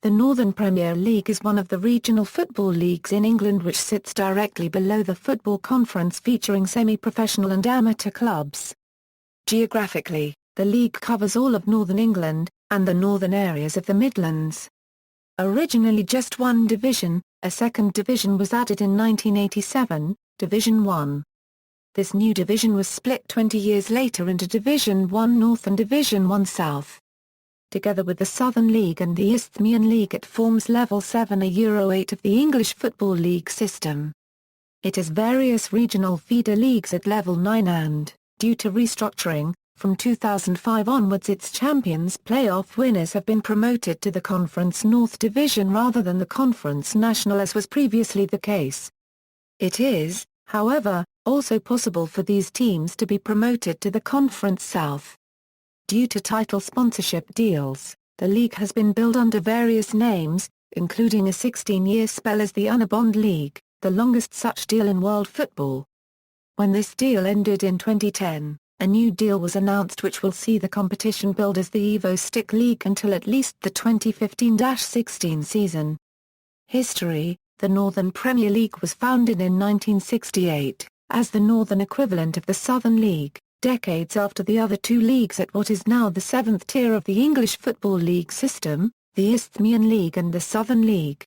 The Northern Premier League is one of the regional football leagues in England which sits directly below the Football Conference, featuring semi-professional and amateur clubs. Geographically, the league covers all of northern England, and the northern areas of the Midlands. Originally just one division, a second division was added in 1987, Division 1. This new division was split 20 years later into Division 1 North and Division 1 South. Together with the Southern League and the Isthmian League, it forms Level 7, a Euro 8 of the English Football League system. It has various regional feeder leagues at Level 9 and, due to restructuring, from 2005 onwards its Champions playoff winners have been promoted to the Conference North Division rather than the Conference National as was previously the case. It is, however, also possible for these teams to be promoted to the Conference South. Due to title sponsorship deals, the league has been billed under various names, including a 16-year spell as the Unabond League, the longest such deal in world football. When this deal ended in 2010, a new deal was announced which will see the competition billed as the Evo Stick League until at least the 2015-16 season. History: the Northern Premier League was founded in 1968, as the northern equivalent of the Southern League, decades after the other two leagues at what is now the seventh tier of the English Football League system, the Isthmian League and the Southern League.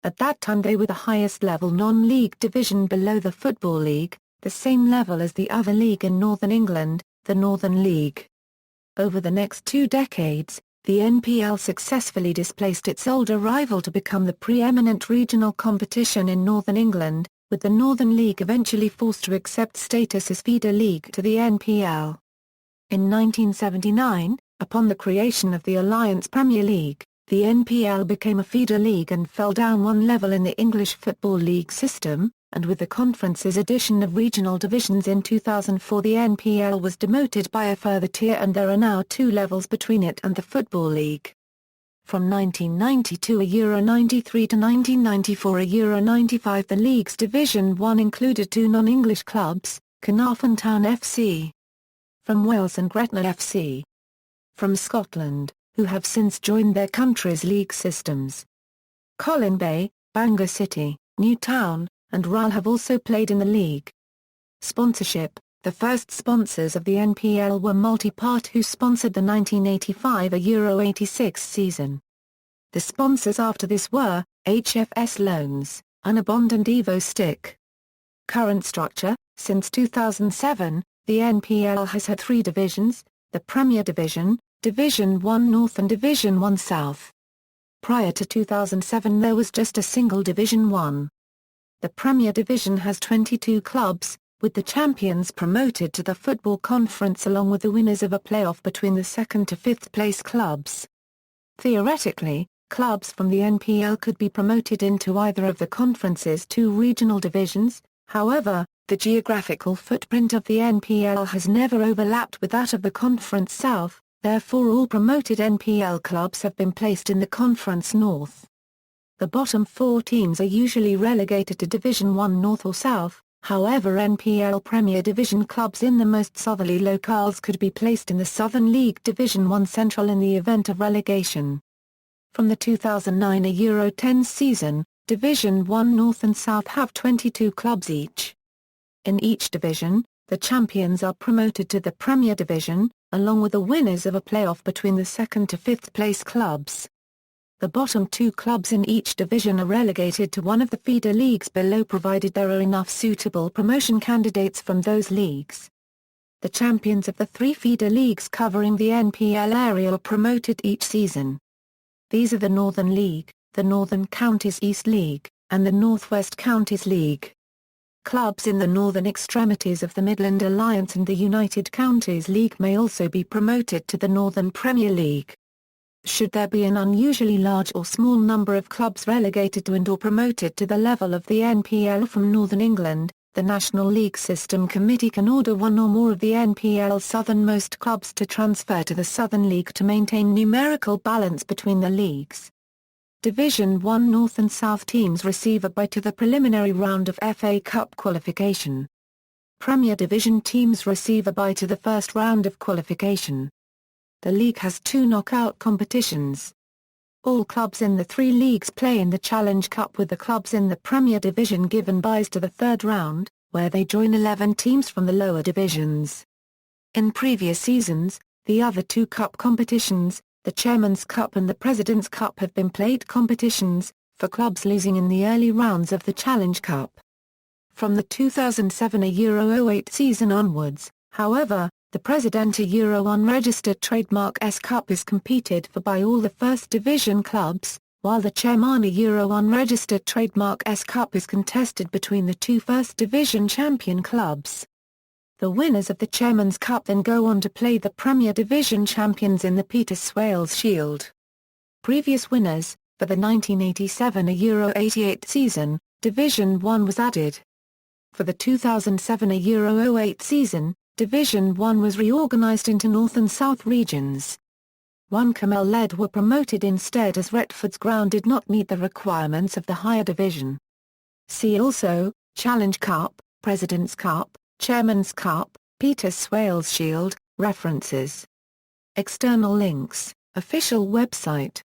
At that time they were the highest level non-league division below the Football League, the same level as the other league in Northern England, the Northern League. Over the next 2 decades, the NPL successfully displaced its older rival to become the preeminent regional competition in Northern England, with the Northern League eventually forced to accept status as feeder league to the NPL. In 1979, upon the creation of the Alliance Premier League, the NPL became a feeder league and fell down one level in the English Football League system, and with the conference's addition of regional divisions in 2004 the NPL was demoted by a further tier and there are now 2 levels between it and the Football League. From 1992 a Euro 93 to 1994 a Euro 95 the league's Division 1 included 2 non-English clubs, Carnarvon Town FC from Wales and Gretna FC from Scotland, who have since joined their country's league systems. Colwyn Bay, Bangor City, Newtown, and Rhyl have also played in the league. Sponsorship: the first sponsors of the NPL were Multipart, who sponsored the 1985 a Euro 86 season. The sponsors after this were HFS Loans, Unabond and Evo Stick. Current structure: since 2007, the NPL has had 3 divisions, the Premier Division, Division 1 North and Division 1 South. Prior to 2007 there was just a single Division 1. The Premier Division has 22 clubs, with the champions promoted to the Football Conference along with the winners of a playoff between the 2nd to 5th place clubs. Theoretically, clubs from the NPL could be promoted into either of the conference's 2 regional divisions, however, the geographical footprint of the NPL has never overlapped with that of the Conference South, therefore all promoted NPL clubs have been placed in the Conference North. The bottom 4 teams are usually relegated to Division 1 North or South, however NPL Premier Division clubs in the most southerly locales could be placed in the Southern League Division 1 Central in the event of relegation. From the 2009 a Euro 10 season, Division 1 North and South have 22 clubs each. In each division, the champions are promoted to the Premier Division, along with the winners of a playoff between the 2nd to 5th place clubs. The bottom 2 clubs in each division are relegated to one of the feeder leagues below provided there are enough suitable promotion candidates from those leagues. The champions of the 3 feeder leagues covering the NPL area are promoted each season. These are the Northern League, the Northern Counties East League, and the North West Counties League. Clubs in the northern extremities of the Midland Alliance and the United Counties League may also be promoted to the Northern Premier League. Should there be an unusually large or small number of clubs relegated to and/or promoted to the level of the NPL from Northern England, the National League System Committee can order one or more of the NPL's southernmost clubs to transfer to the Southern League to maintain numerical balance between the leagues. Division 1 North and South teams receive a bye to the preliminary round of FA Cup qualification. Premier Division teams receive a bye to the first round of qualification. The league has 2 knockout competitions. All clubs in the three leagues play in the Challenge Cup, with the clubs in the Premier Division given byes to the third round, where they join 11 teams from the lower divisions. In previous seasons, the other two cup competitions, the Chairman's Cup and the President's Cup, have been played competitions, for clubs losing in the early rounds of the Challenge Cup. From the 2007 Euro 08 season onwards, however, the Presidente Euro unregistered trademark S Cup is competed for by all the First Division clubs, while the Chairmani Euro unregistered trademark S Cup is contested between the two First Division champion clubs. The winners of the Chairman's Cup then go on to play the Premier Division champions in the Peter Swales Shield. Previous winners: for the 1987 Euro 88 season, Division 1 was added. For the 2007 Euro 08 season, Division 1 was reorganised into North and South regions. One Camel-led were promoted instead, as Retford's Ground did not meet the requirements of the higher division. See also: Challenge Cup, President's Cup, Chairman's Cup, Peter Swales Shield. References. External links: official website.